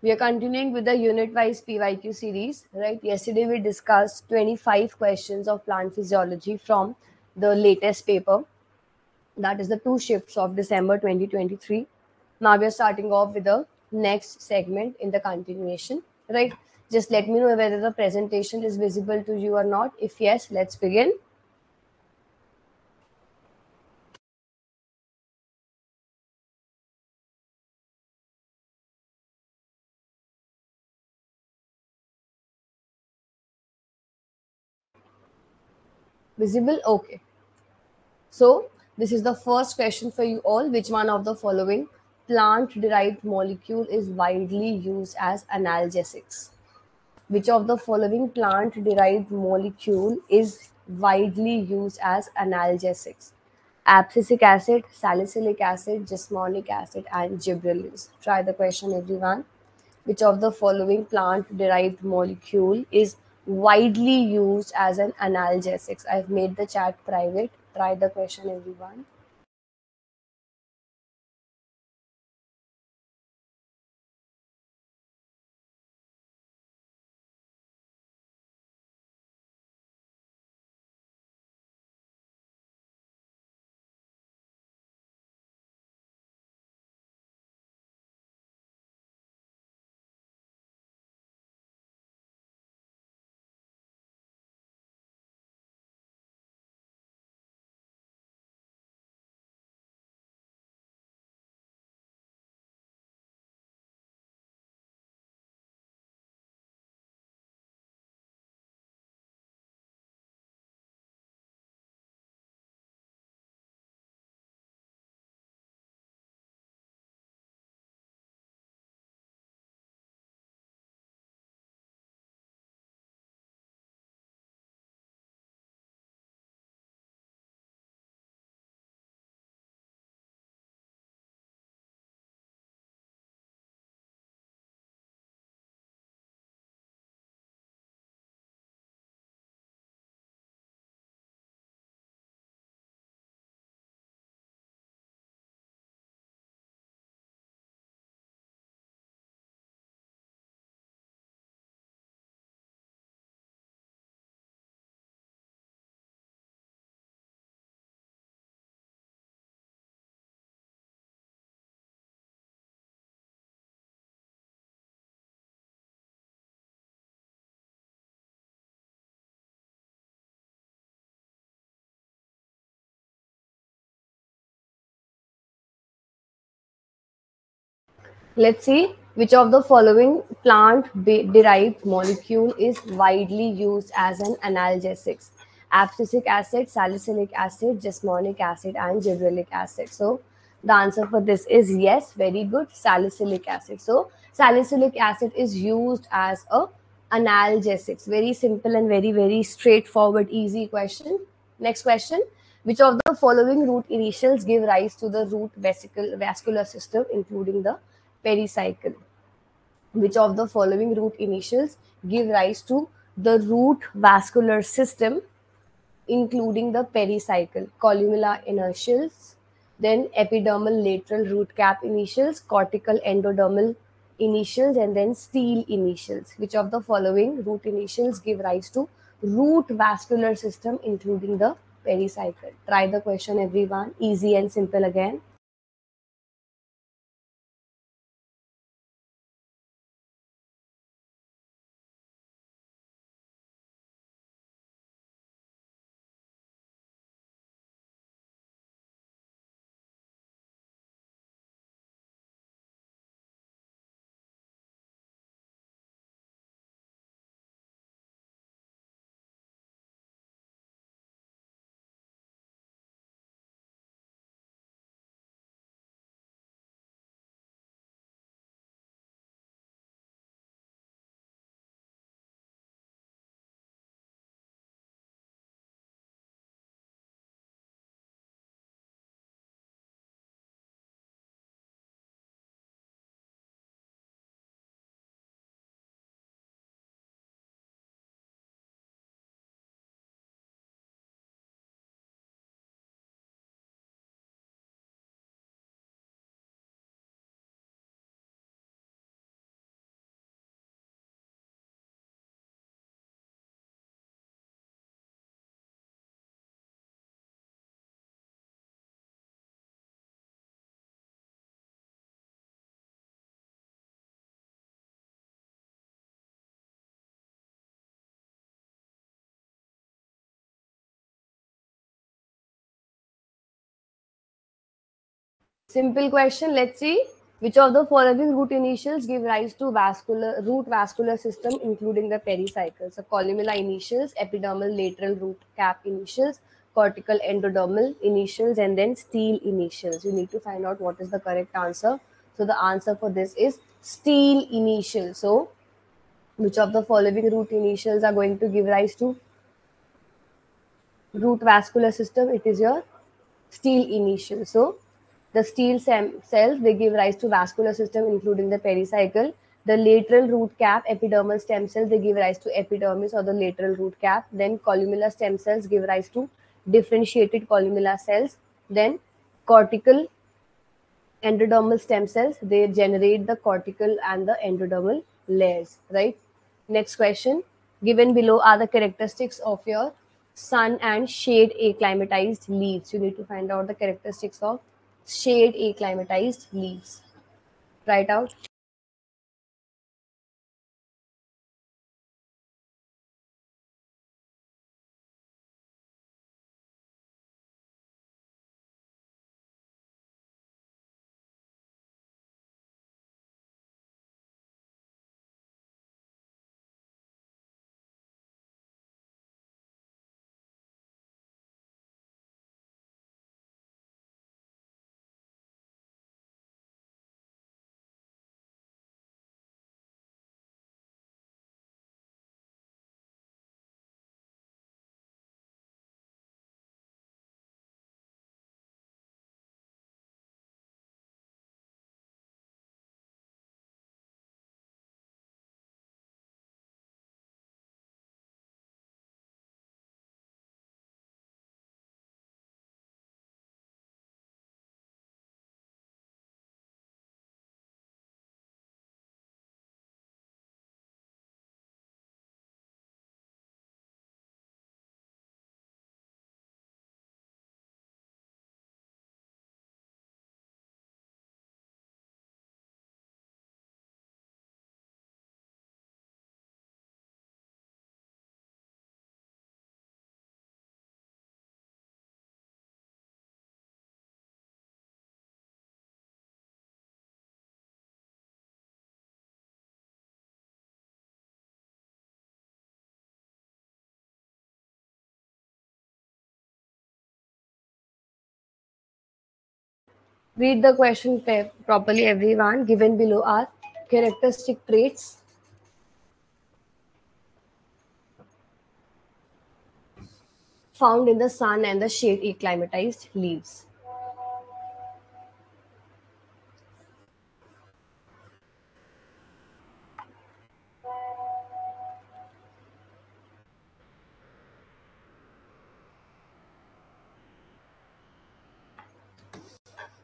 We are continuing with the unit-wise PYQ series, right? Yesterday we discussed 25 questions of plant physiology from the latest paper, that is the two shifts of December 2023. Now we are starting off with the next segment in the continuation, right? Just let me know whether the presentation is visible to you or not. If yes, let's begin. Visible? Okay. So, this is the first question for you all. Which one of the following plant derived molecule is widely used as analgesics? Which of the following plant derived molecule is widely used as analgesics? Abscisic acid, salicylic acid, jasmonic acid, and gibberellins. Try the question, everyone. Which of the following plant derived molecule is widely used as an analgesics? I've made the chat private. Try the question, everyone. Let's see which of the following plant derived molecule is widely used as an analgesics. Abscisic acid, salicylic acid, jasmonic acid, and gibberellic acid. So the answer for this is yes, very good, salicylic acid. So salicylic acid is used as a analgesics. Very simple and very straightforward, easy question. Next question. Which of the following root initials give rise to the root vascular system, including the pericycle? Which of the following root initials give rise to the root vascular system, including the pericycle? Columella inertials, then epidermal lateral root cap initials, cortical endodermal initials, and then steel initials. Which of the following root initials give rise to root vascular system, including the pericycle? Try the question, everyone. Easy and simple again. Simple question. Let's see. Which of the following root initials give rise to root vascular system, including the pericycle? So columella initials, epidermal lateral root cap initials, cortical endodermal initials, and then stele initials. You need to find out what is the correct answer. So the answer for this is stele initial. So which of the following root initials are going to give rise to root vascular system? It is your stele initial. So the cells, they give rise to vascular system, including the pericycle. The lateral root cap epidermal stem cells, they give rise to epidermis or the lateral root cap. Then columella stem cells give rise to differentiated columella cells. Then cortical endodermal stem cells, they generate the cortical and the endodermal layers, right? Next question. Given below are the characteristics of your sun and shade acclimatized leaves. You need to find out the characteristics of shade acclimatized leaves. Write out. Read the question properly, everyone. Given below are characteristic traits found in the sun and the shade acclimatized leaves.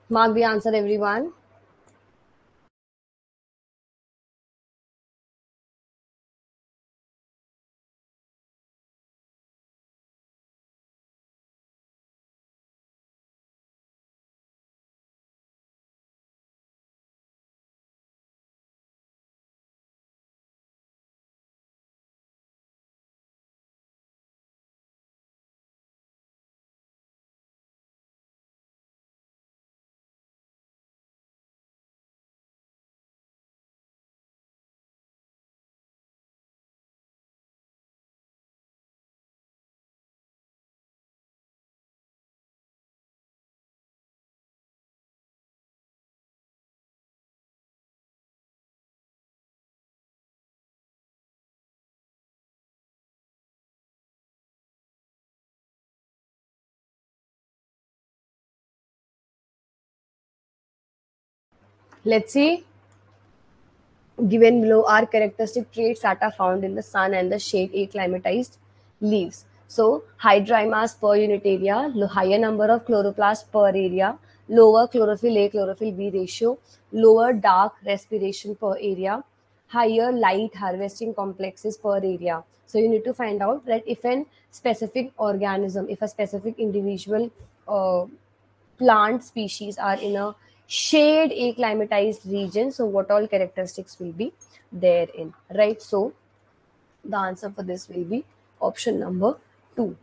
Mark the answer, everyone. Let's see. Given below are characteristic traits that are found in the sun and the shade acclimatized leaves. So, hydra mass per unit area, higher number of chloroplasts per area, lower chlorophyll A chlorophyll B ratio, lower dark respiration per area, higher light harvesting complexes per area. So, you need to find out that if an specific organism, if a specific individual plant species are in a shade acclimatized region, so what all characteristics will be therein, right? So the answer for this will be option number 2.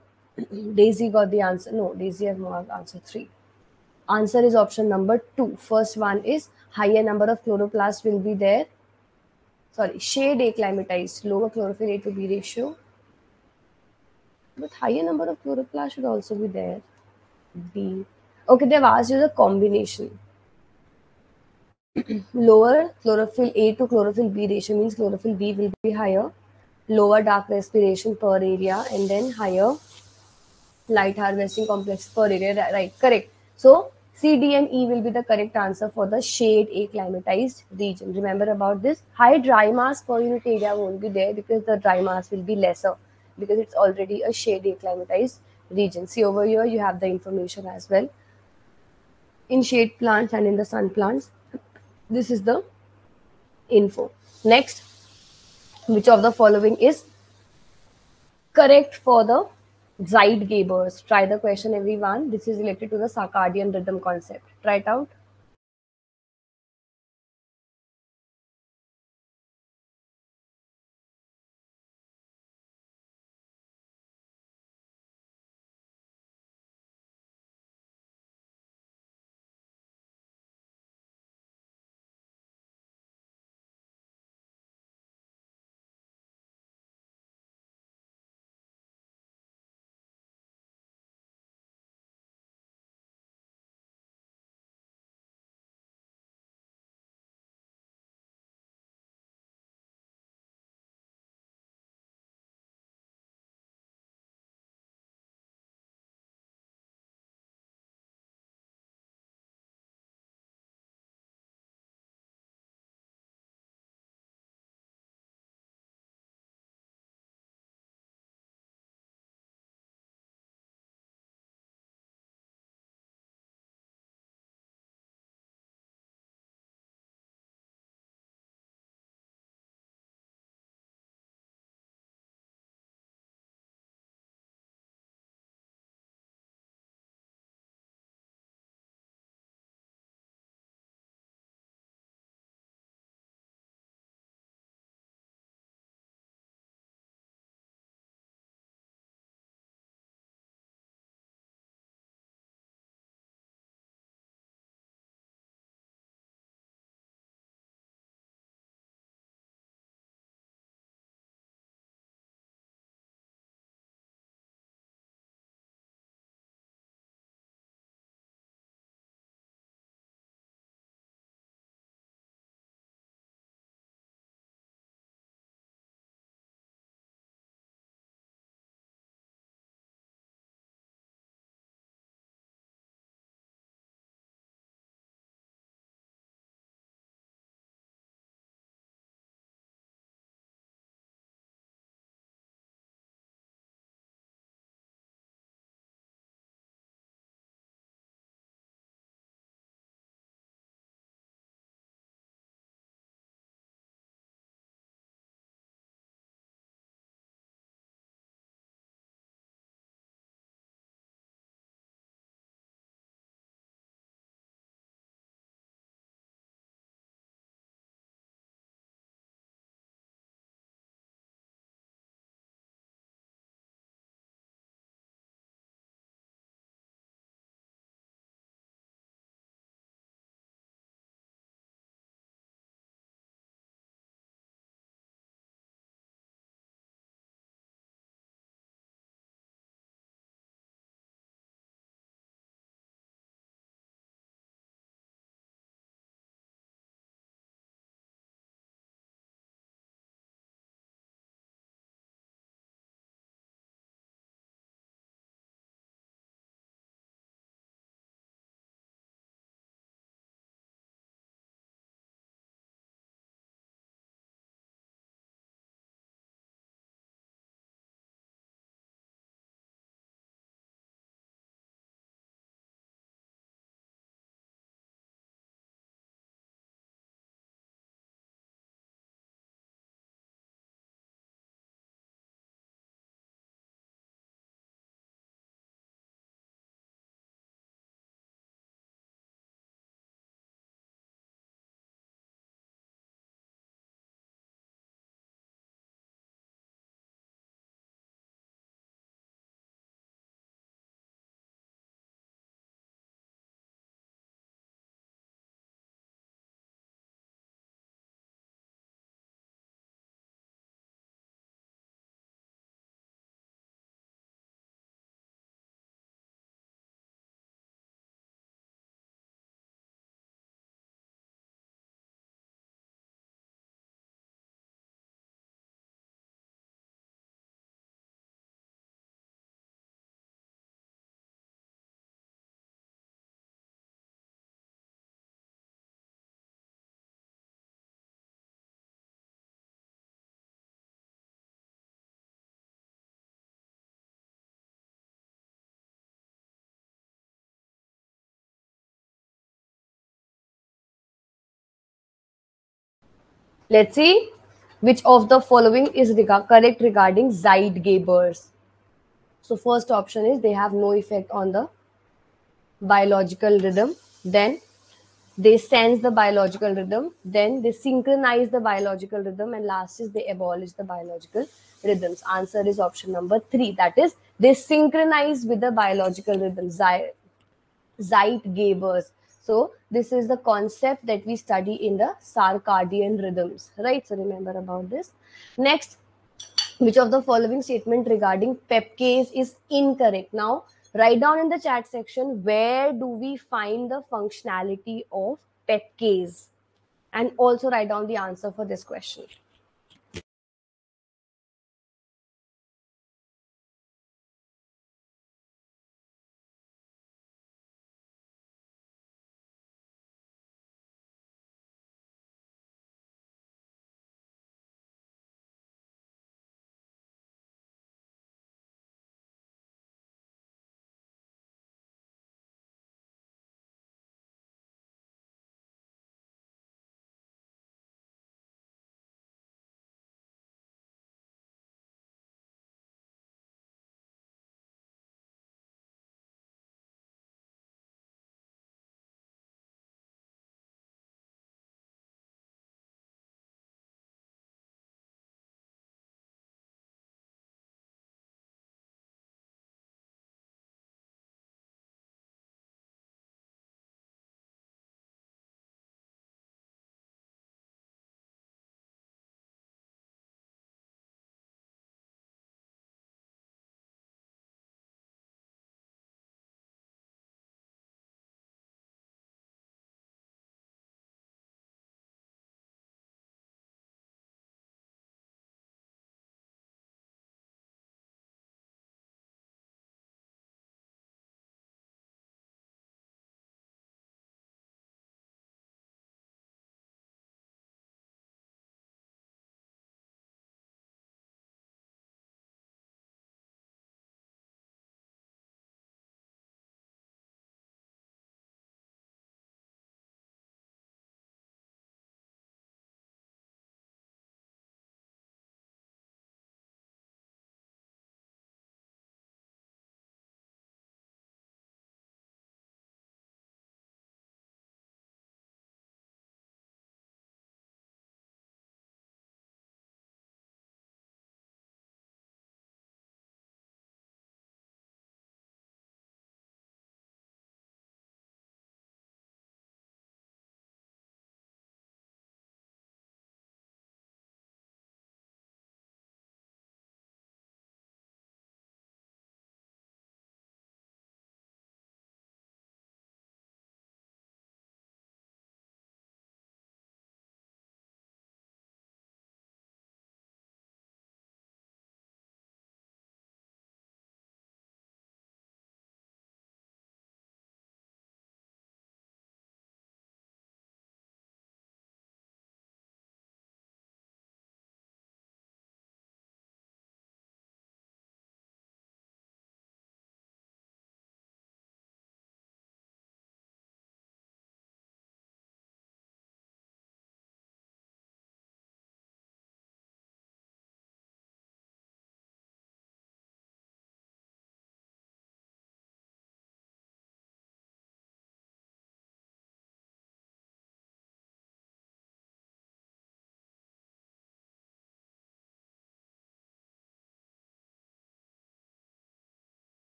Daisy got the answer. No, Daisy has marked answer 3. Answer is option number 2. First one is higher number of chloroplasts will be there. Sorry, shade acclimatized, lower chlorophyll A to B ratio. But higher number of chloroplasts should also be there. B. Okay, they've asked you the combination. Lower chlorophyll A to chlorophyll B ratio means chlorophyll B will be higher. Lower dark respiration per area and then higher light harvesting complex per area. Right, correct. So C, D, and E will be the correct answer for the shade acclimatized region. Remember about this. High dry mass per unit area won't be there because the dry mass will be lesser because it's already a shade acclimatized region. See over here, you have the information as well. In shade plants and in the sun plants, this is the info. Next, which of the following is correct for the Zeitgebers? Try the question, everyone. This is related to the circadian rhythm concept. Try it out. Let's see which of the following is correct regarding Zeitgebers. So first option is they have no effect on the biological rhythm. Then they sense the biological rhythm. Then they synchronize the biological rhythm. And last is they abolish the biological rhythms. Answer is option number 3. That is, they synchronize with the biological rhythm. Zeitgebers. So this is the concept that we study in the circadian rhythms, right? So remember about this. Next, which of the following statement regarding pepcase is incorrect? Now, write down in the chat section where do we find the functionality of pepcase, and also write down the answer for this question.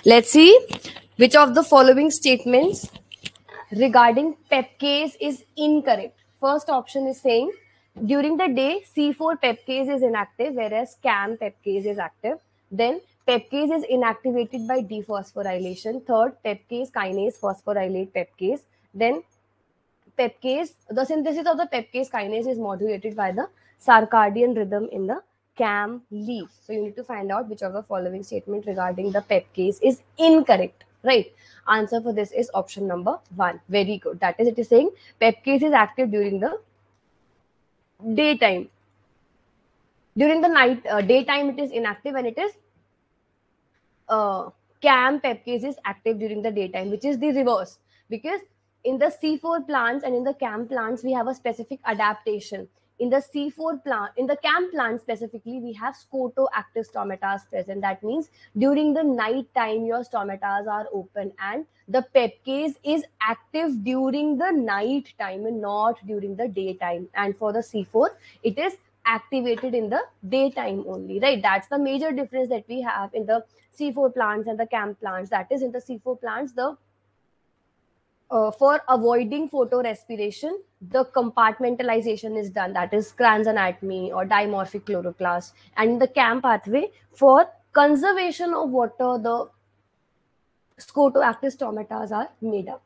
Let's see which of the following statements regarding pepcase is incorrect. First option is saying during the day C4 pepcase is inactive whereas CAM pepcase is active. Then pepcase is inactivated by dephosphorylation. Third, pepcase kinase phosphorylate pepcase. Then pepcase, the synthesis of the pepcase kinase is modulated by the circadian rhythm in the CAM leaves. So you need to find out which of the following statement regarding the PEP case is incorrect, right? Answer for this is option number 1. Very good. That is, it is saying PEP case is active during the daytime. During the daytime it is inactive, and it is uh, CAM peptidase is active during the daytime, which is the reverse. Because in the C4 plants and in the CAM plants, we have a specific adaptation. In the C4 plant, in the CAM plant specifically, we have scotoactive stomatas present. That means during the night time, your stomatas are open, and the peptidase is active during the night time and not during the daytime. And for the C4, it is activated in the daytime only, right? That's the major difference that we have in the C4 plants and the CAM plants. That is, in the C4 plants, the for avoiding photorespiration, the compartmentalization is done. That is Kranz anatomy or dimorphic chloroplast. And in the CAM pathway, for conservation of water, the scotoactive stomatas are made up.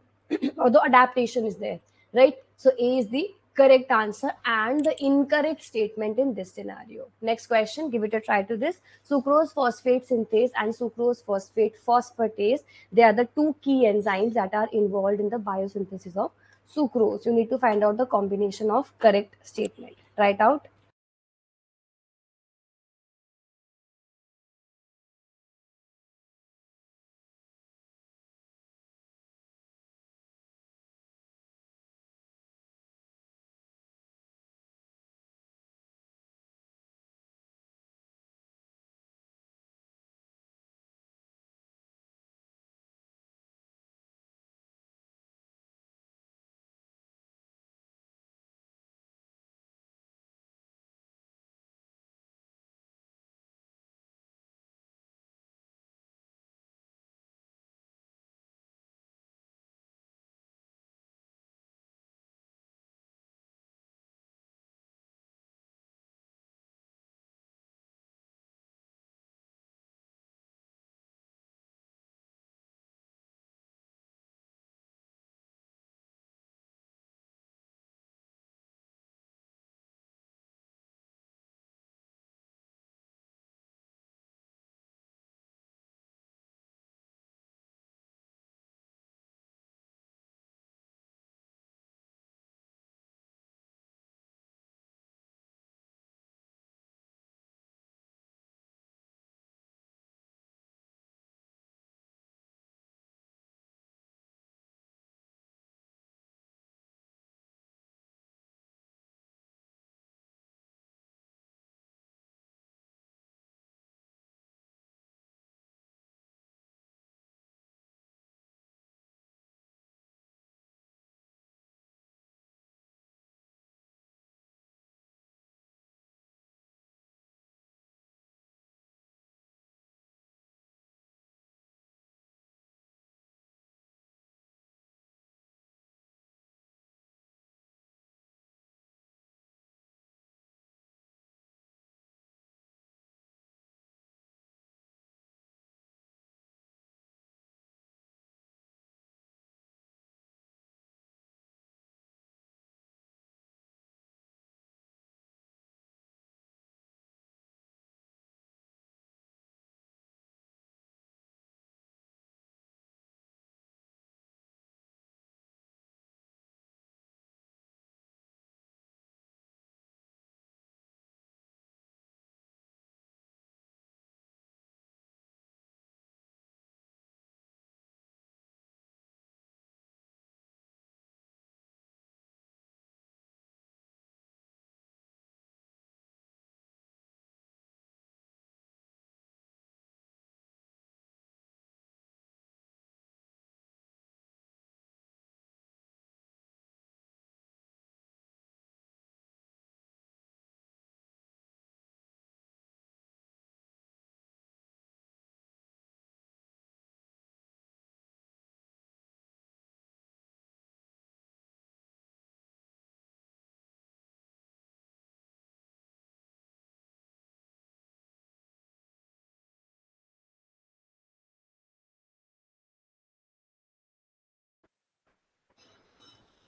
Although adaptation is there, right? So A is the correct answer and the incorrect statement in this scenario. Next question, give it a try to this. Sucrose phosphate synthase and sucrose phosphate phosphatase, they are the two key enzymes that are involved in the biosynthesis of sucrose. You need to find out the combination of correct statement. Try it out.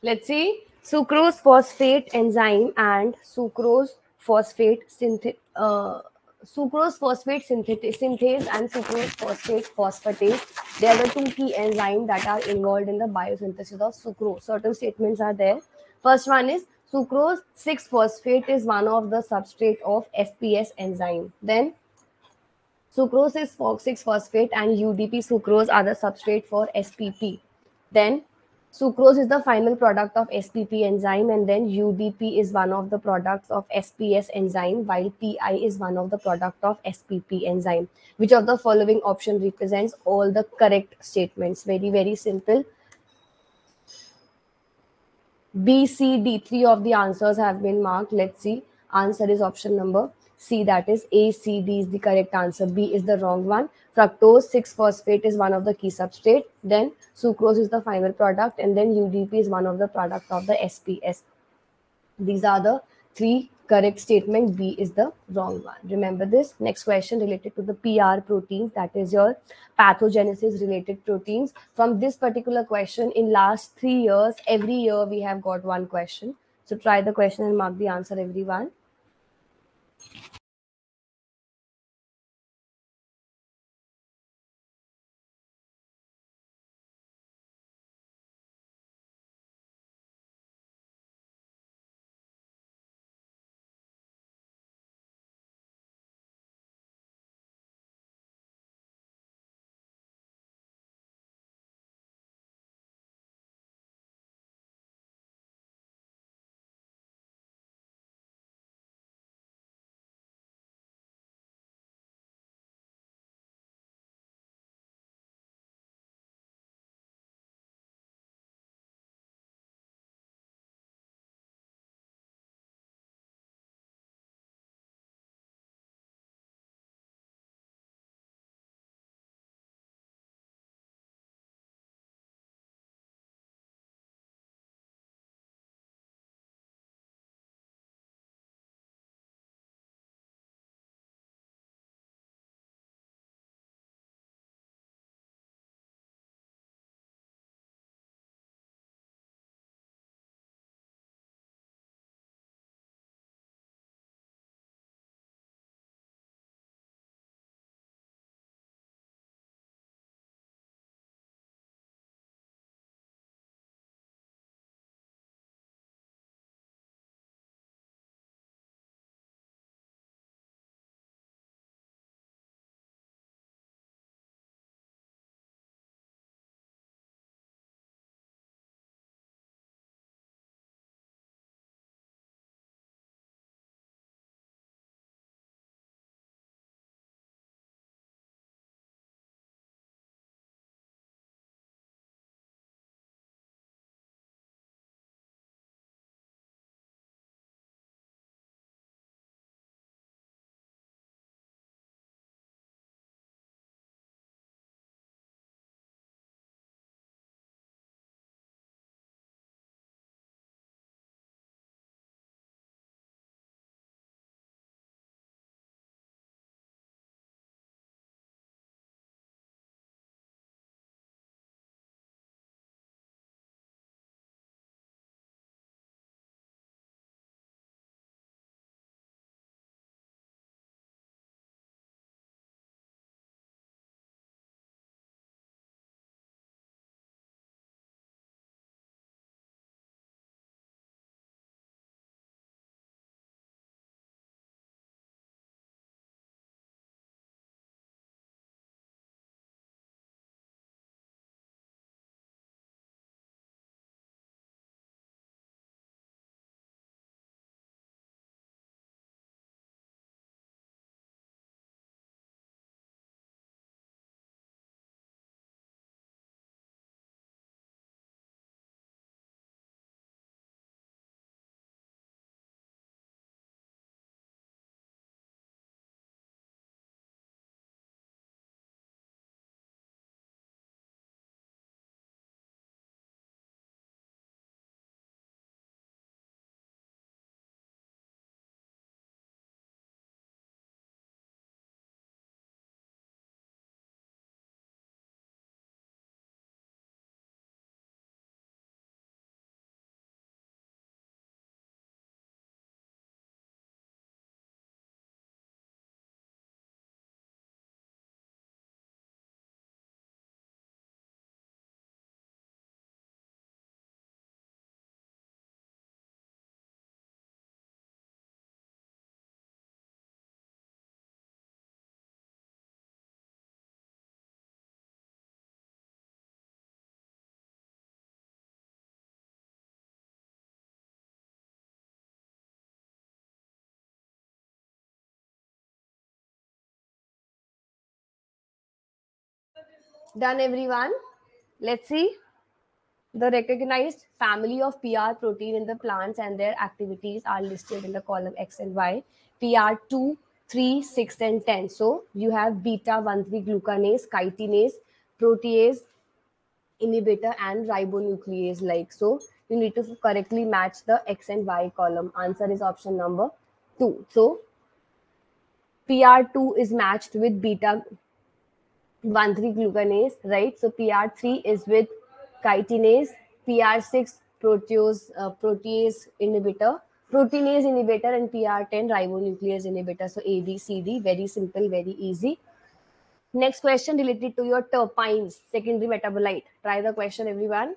Let's see. Sucrose phosphate enzyme and sucrose phosphate synth sucrose phosphate synthase and sucrose phosphate phosphatase. They are the two key enzymes that are involved in the biosynthesis of sucrose. Certain statements are there. First one is sucrose 6 phosphate is one of the substrate of SPS enzyme. Then sucrose is 6 phosphate and UDP sucrose are the substrate for SPP. Then sucrose is the final product of SPP enzyme, and then UDP is one of the products of SPS enzyme, while PI is one of the product of SPP enzyme. Which of the following option represents all the correct statements? Very, very simple. B, C, D, three of the answers have been marked. Let's see. Answer is option number C, that is A, C, D is the correct answer. B is the wrong one. Fructose 6 phosphate is one of the key substrate. Then sucrose is the final product, and then UDP is one of the product of the SPS. These are the three correct statements. B is the wrong one. Remember this. Next question related to the PR proteins, that is your pathogenesis related proteins. From this particular question, in last 3 years, every year we have got one question. So try the question and mark the answer, everyone. Done, everyone? Let's see. The recognized family of PR protein in the plants and their activities are listed in the column X and Y. PR2, 3, 6, and 10. So you have beta 1,3 glucanase, chitinase, protease, inhibitor, and ribonuclease like. So you need to correctly match the X and Y column. Answer is option number 2. So PR2 is matched with beta 1,3 glucanase, right? So PR3 is with chitinase, PR6 protease inhibitor, proteinase inhibitor, and PR10 ribonuclease inhibitor. So A, B, C, D, very simple, very easy. Next question related to your terpenes, secondary metabolite. Try the question, everyone.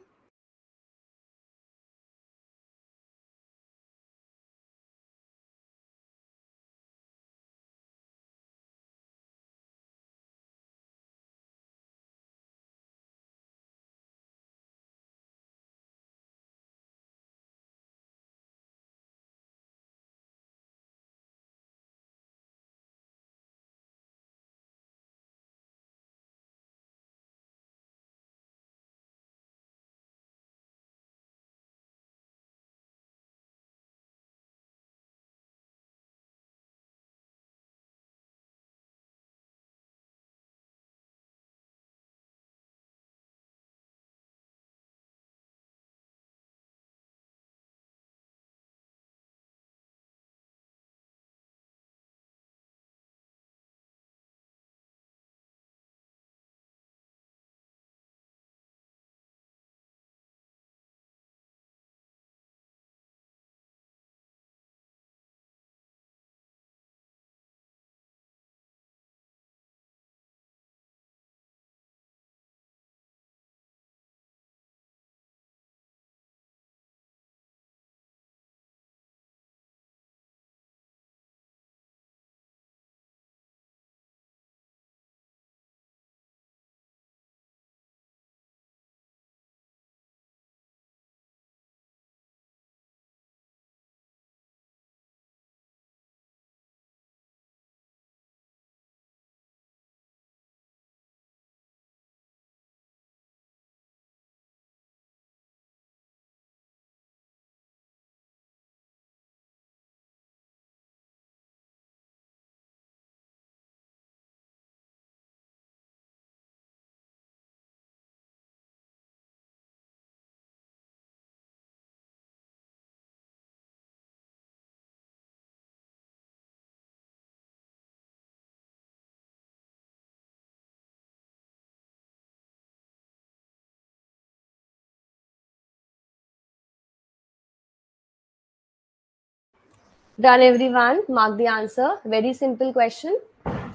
Done, everyone. Mark the answer. Very simple question.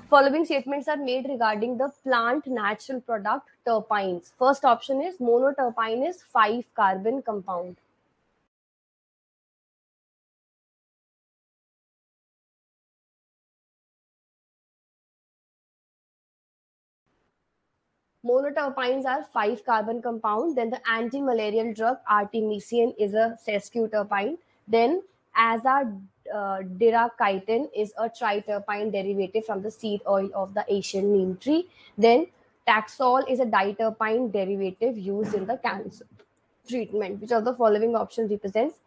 Following statements are made regarding the plant natural product terpenes. First option is monoterpene is 5 carbon compound. Monoterpenes are 5 carbon compound. Then the anti-malarial drug artemisinin is a sesquiterpene. Then azadirachtin is a triterpene derivative from the seed oil of the Asian neem tree. Then Taxol is a diterpene derivative used in the cancer treatment. Which of the following options represents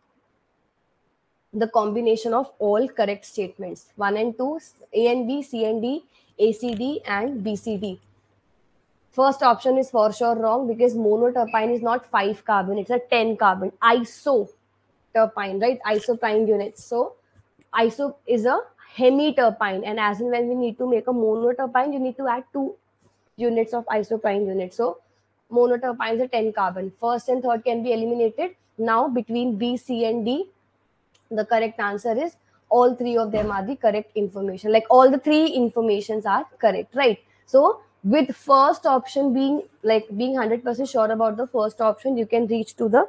the combination of all correct statements? 1 and 2, A and B, C and D, ACD, and BCD. First option is for sure wrong because monoterpene is not 5 carbon, it's a 10 carbon. Isoterpene, right? Isoprene units. So, iso is a hemiterpene, and as and when we need to make a monoterpene, you need to add 2 units of isoprene units. So, monoterpene is a 10 carbon. First and third can be eliminated. Now, between B, C, and D, the correct answer is all three of them are the correct information, like all the three informations are correct, right? So with first option being like being 100% sure about the first option, you can reach to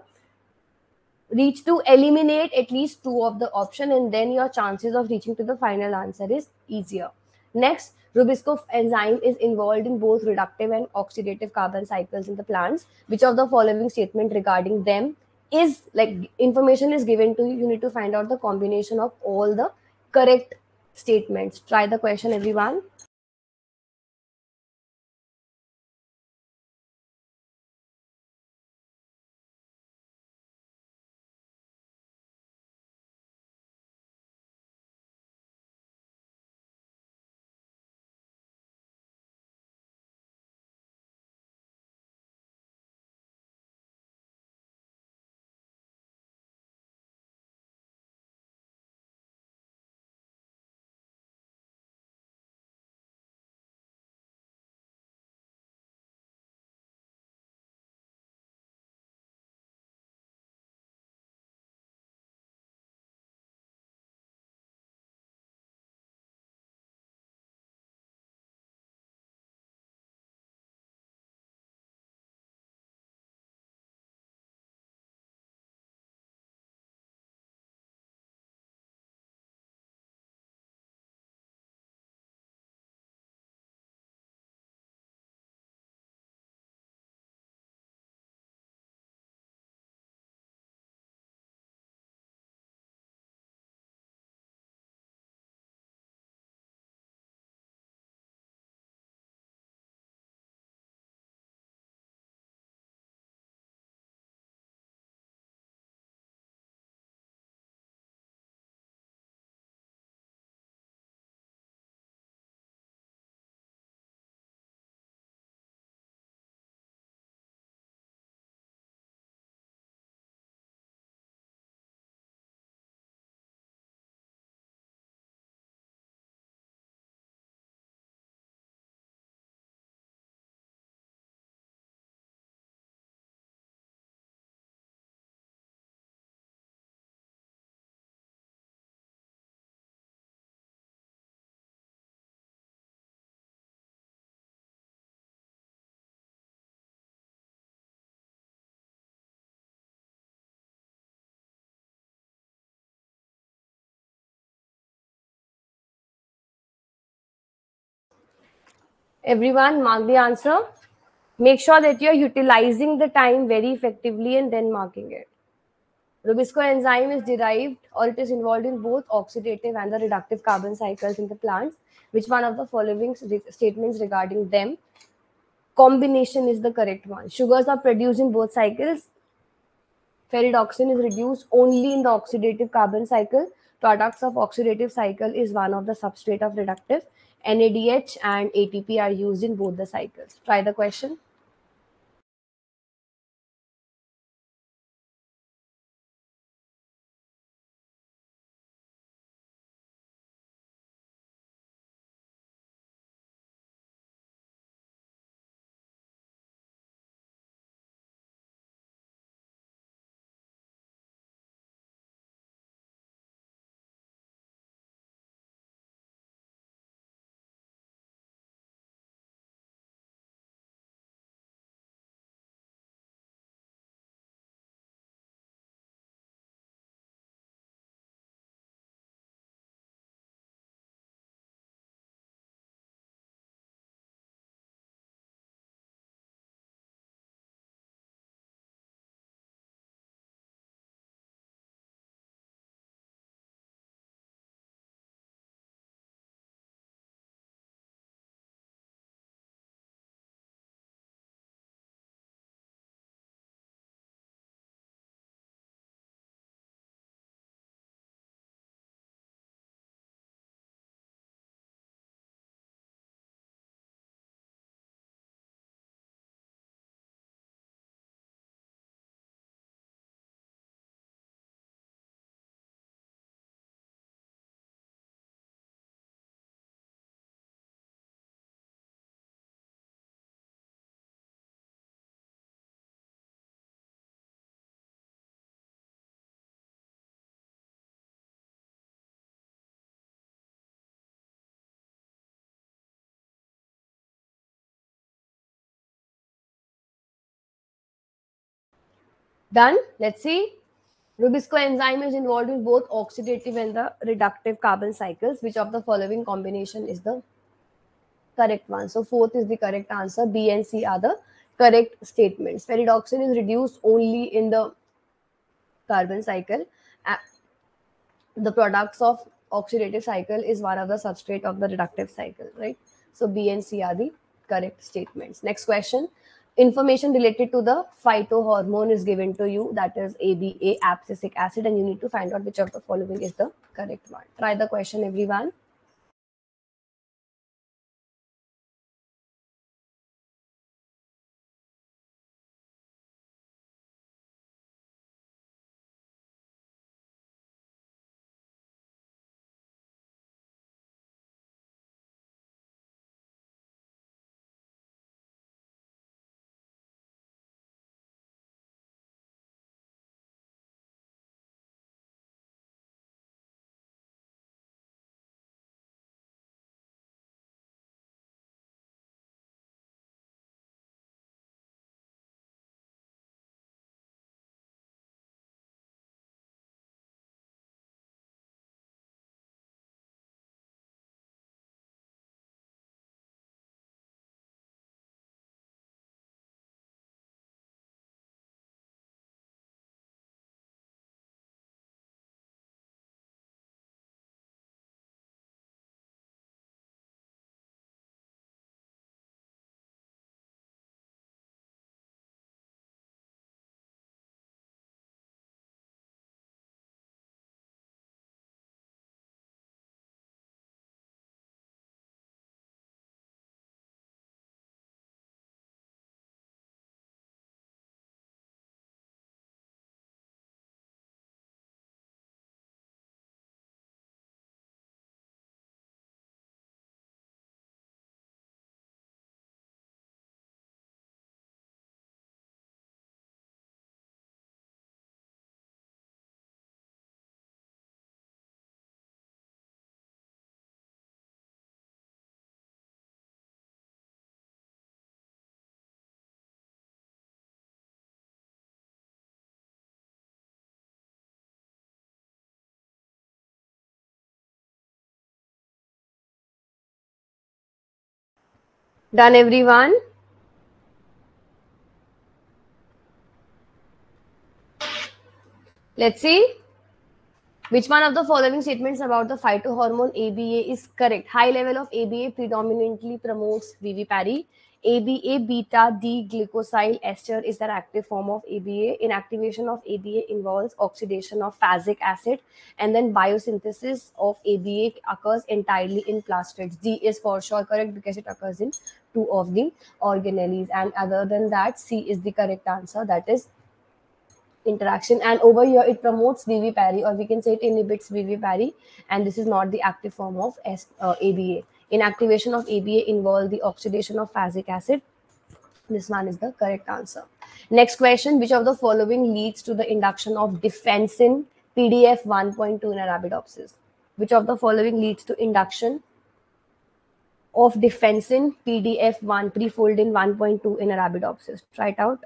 eliminate at least two of the option, and then your chances of reaching to the final answer is easier. Next, Rubisco enzyme is involved in both reductive and oxidative carbon cycles in the plants. Which of the following statement regarding them is like information is given to you? You need to find out the combination of all the correct statements. Try the question, everyone. Everyone, mark the answer. Make sure that you're utilizing the time very effectively and then marking it. Rubisco enzyme is derived or it is involved in both oxidative and the reductive carbon cycles in the plants. Which one of the following statements regarding them combination is the correct one? Sugars are produced in both cycles. Ferredoxin is reduced only in the oxidative carbon cycle. Products of oxidative cycle is one of the substrate of reductive. NADH and ATP are used in both the cycles. Try the question. Done. Let's see. Rubisco enzyme is involved in both oxidative and the reductive carbon cycles. Which of the following combination is the correct one? So fourth is the correct answer. B and C are the correct statements. Ferredoxin is reduced only in the carbon cycle. A- The products of oxidative cycle is one of the substrate of the reductive cycle, right? So B and C are the correct statements. Next question. Information related to the phytohormone is given to you, that is ABA, abscisic acid, and you need to find out which of the following is the correct one. Try the question, everyone. Done, everyone? Let's see. Which one of the following statements about the phytohormone ABA is correct? High level of ABA predominantly promotes vivipary. ABA beta D-glycosyl ester is the active form of ABA. Inactivation of ABA involves oxidation of phasic acid, and then biosynthesis of ABA occurs entirely in plastids. D is for sure correct because it occurs in two of the organelles. And other than that, C is the correct answer. That is interaction, and over here it promotes vivipary, or we can say it inhibits vivipary, and this is not the active form of ABA. Inactivation of ABA involve the oxidation of phasic acid. This one is the correct answer. Next question: which of the following leads to the induction of defensin PDF 1.2 in Arabidopsis? Which of the following leads to induction of defensin PDF1 prefoldin 1.2 in Arabidopsis? Try it out.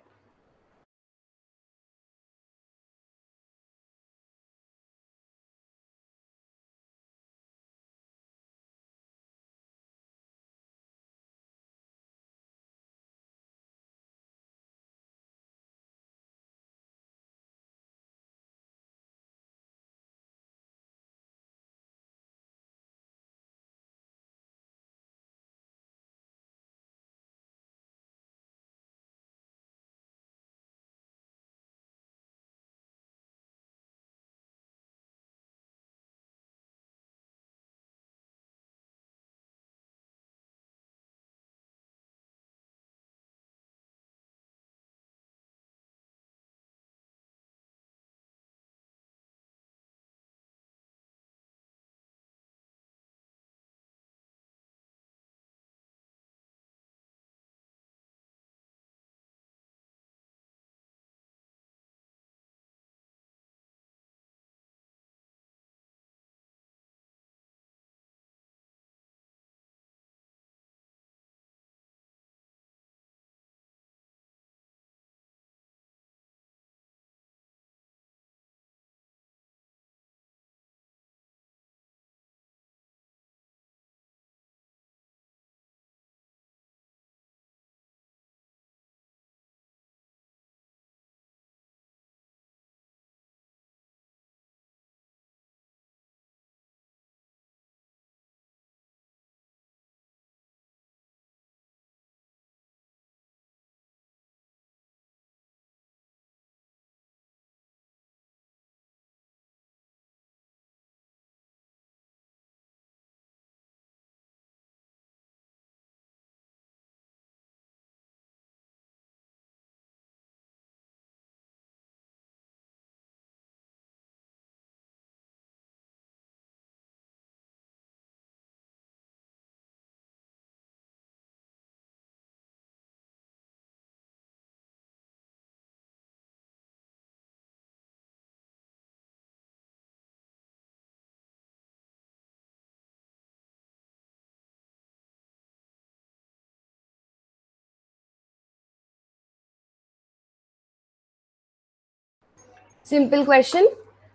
Simple question.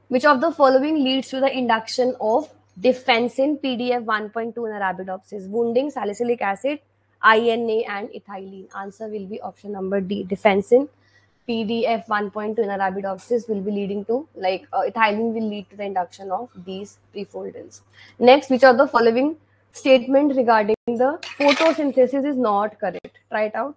Which of the following leads to the induction of defensin PDF 1.2 in Arabidopsis? Wounding, salicylic acid, INA, and ethylene. Answer will be option number D. Defensin PDF 1.2 in Arabidopsis will be leading to, like, ethylene will lead to the induction of these prefoldins. Next, which of the following statement regarding the photosynthesis is not correct? Try it out.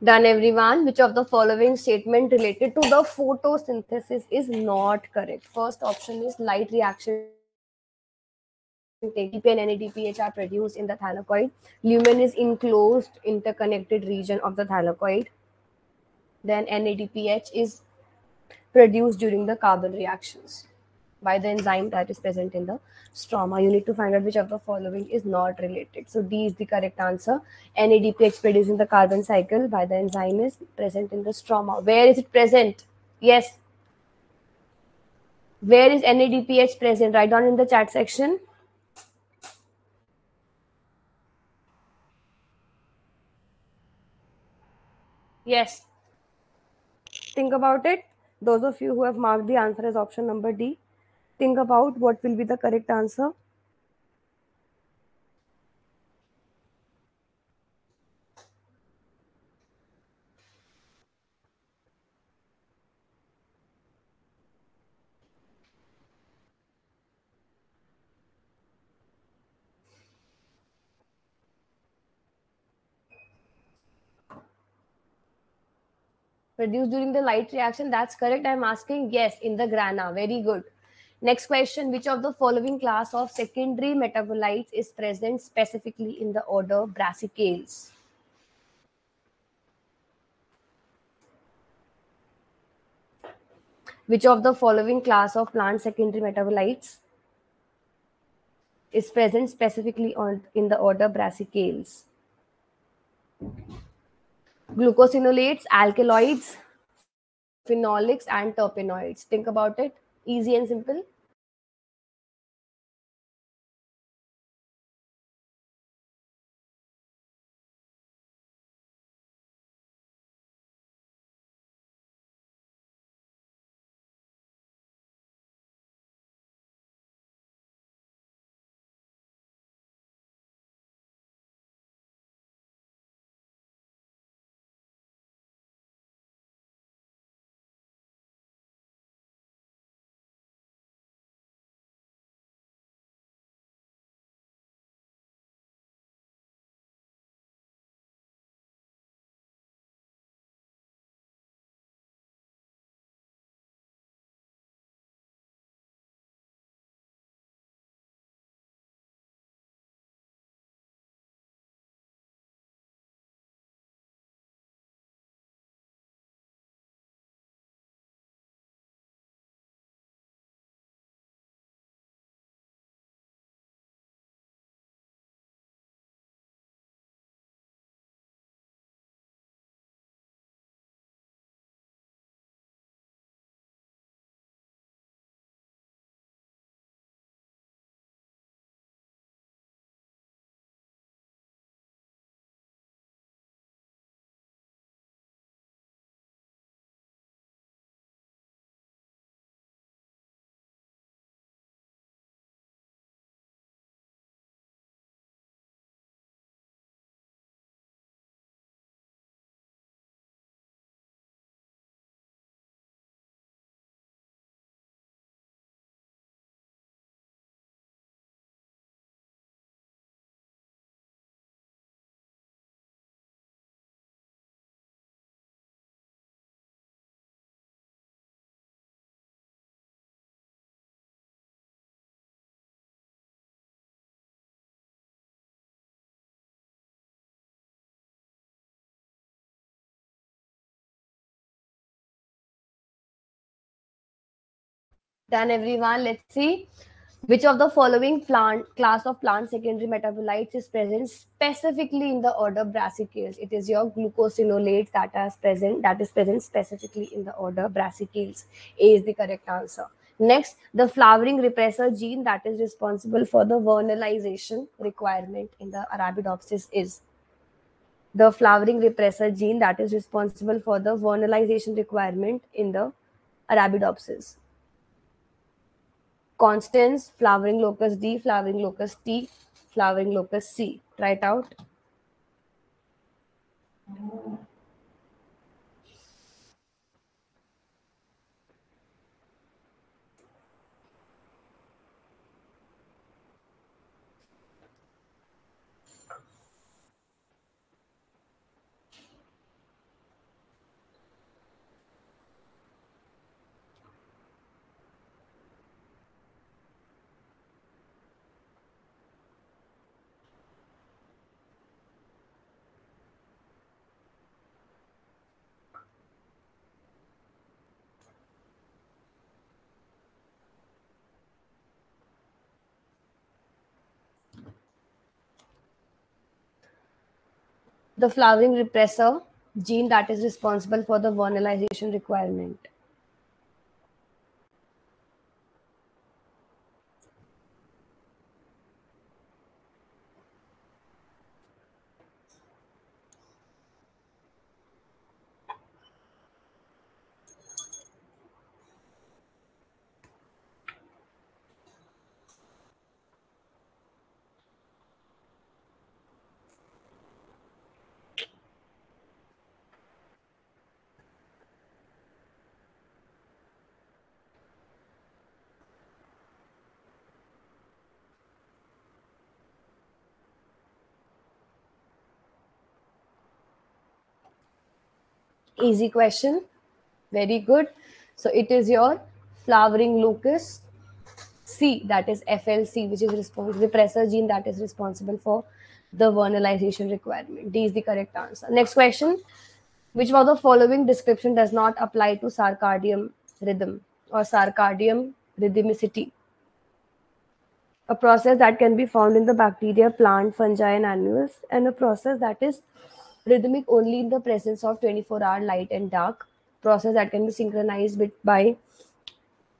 Done, everyone. Which of the following statement related to the photosynthesis is not correct? First option is light reaction take and NADPH are produced in the thylakoid. Lumen is enclosed interconnected region of the thylakoid. Then NADPH is produced during the carbon reactions by the enzyme that is present in the stroma. You need to find out which of the following is not related. So D is the correct answer. NADPH produced in the carbon cycle by the enzyme is present in the stroma. Where is it present? Yes. Where is NADPH present? Write down in the chat section. Yes. Think about it. Those of you who have marked the answer as option number D, think about what will be the correct answer. Produced during the light reaction, that's correct. I'm asking yes in the grana. Very good. Next question, which of the following class of secondary metabolites is present specifically in the order brassicales? Which of the following class of plant secondary metabolites is present specifically in the order brassicales? Glucosinolates, alkaloids, phenolics, and terpenoids. Think about it. Easy and simple. Done, everyone. Let's see. Which of the following plant class of plant secondary metabolites is present specifically in the order brassicales? It is your glucosinolates that is present specifically in the order brassicales. A is the correct answer. Next, the flowering repressor gene that is responsible for the vernalization requirement in the Arabidopsis is the flowering repressor gene that is responsible for the vernalization requirement in the Arabidopsis. Constance, flowering locus D, flowering locus T, flowering locus C. Try it out. The flowering repressor gene that is responsible for the vernalization requirement. Easy question. Very good. So it is your flowering locus C, that is FLC, which is repressor gene that is responsible for the vernalization requirement. D is the correct answer. Next question. Which of the following description does not apply to sarcadium rhythm or sarcadium rhythmicity? A process that can be found in the bacteria, plant, fungi, and animals, and a process that is rhythmic only in the presence of 24-hour light and dark, process that can be synchronized by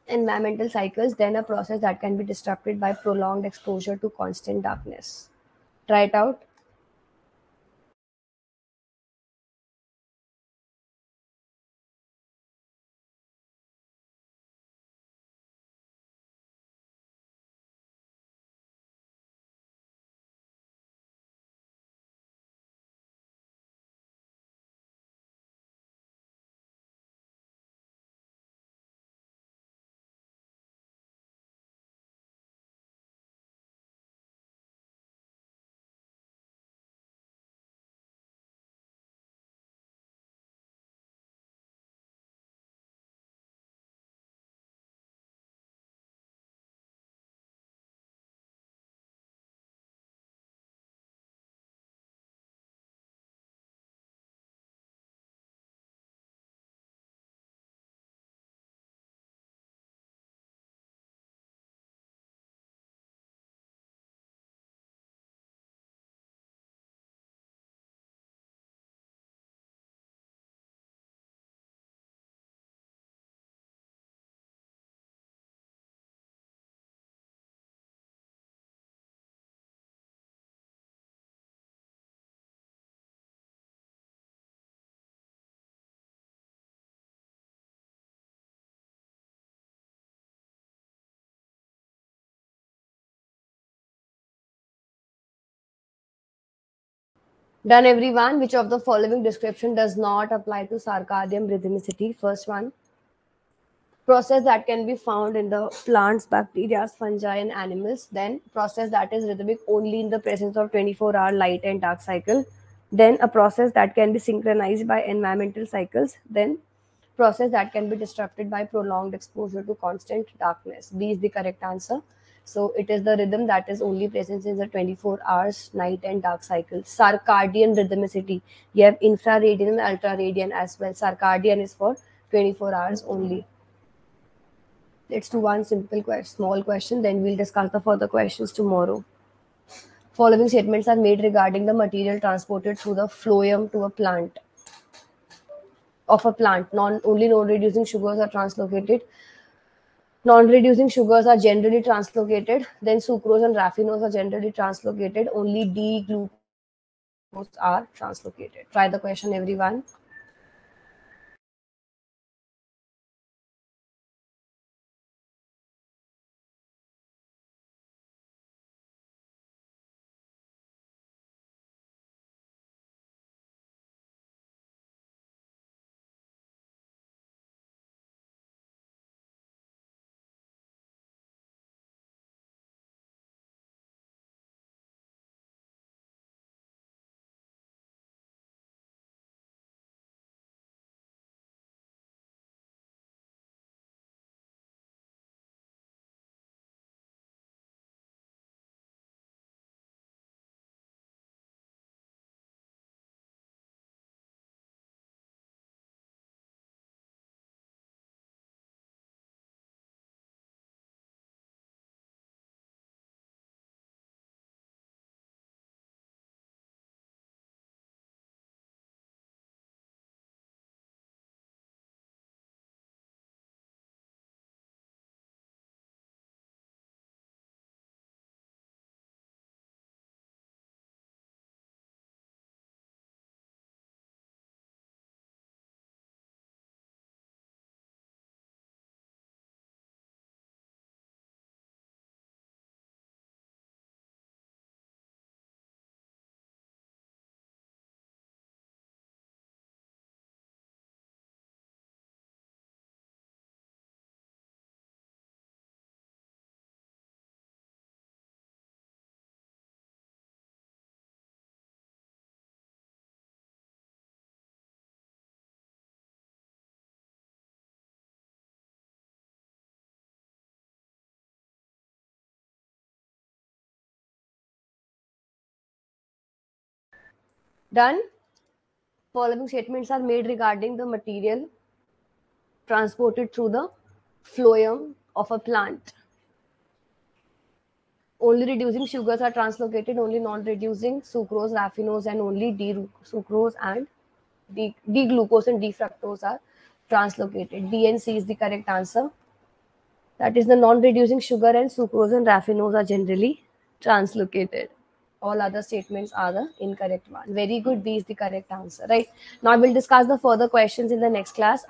environmental cycles, then a process that can be disrupted by prolonged exposure to constant darkness. Try it out. Done, everyone. Which of the following description does not apply to sarcadium rhythmicity? First one, process that can be found in the plants, bacteria, fungi, and animals. Then process that is rhythmic only in the presence of 24-hour light and dark cycle. Then a process that can be synchronized by environmental cycles. Then process that can be disrupted by prolonged exposure to constant darkness. B is the correct answer. So it is the rhythm that is only present in the 24 hours night and dark cycle. Circadian rhythmicity. You have infraradian and ultraradian as well. Circadian is for 24 hours only. Let's do one simple small question, then we'll discuss the further questions tomorrow. Following statements are made regarding the material transported through the phloem to a plant of a plant. Only non-reducing sugars are translocated. Non-reducing sugars are generally translocated. Then sucrose and raffinose are generally translocated. Only D-glucose are translocated. Try the question, everyone. Done. Following statements are made regarding the material transported through the phloem of a plant. Only reducing sugars are translocated, only non-reducing sucrose, raffinose, and only D-sucrose and D-glucose and D-fructose are translocated. D and C is the correct answer. That is, the non-reducing sugar and sucrose and raffinose are generally translocated. All other statements are the incorrect one. Very good. B is the correct answer. Right. Now we'll discuss the further questions in the next class.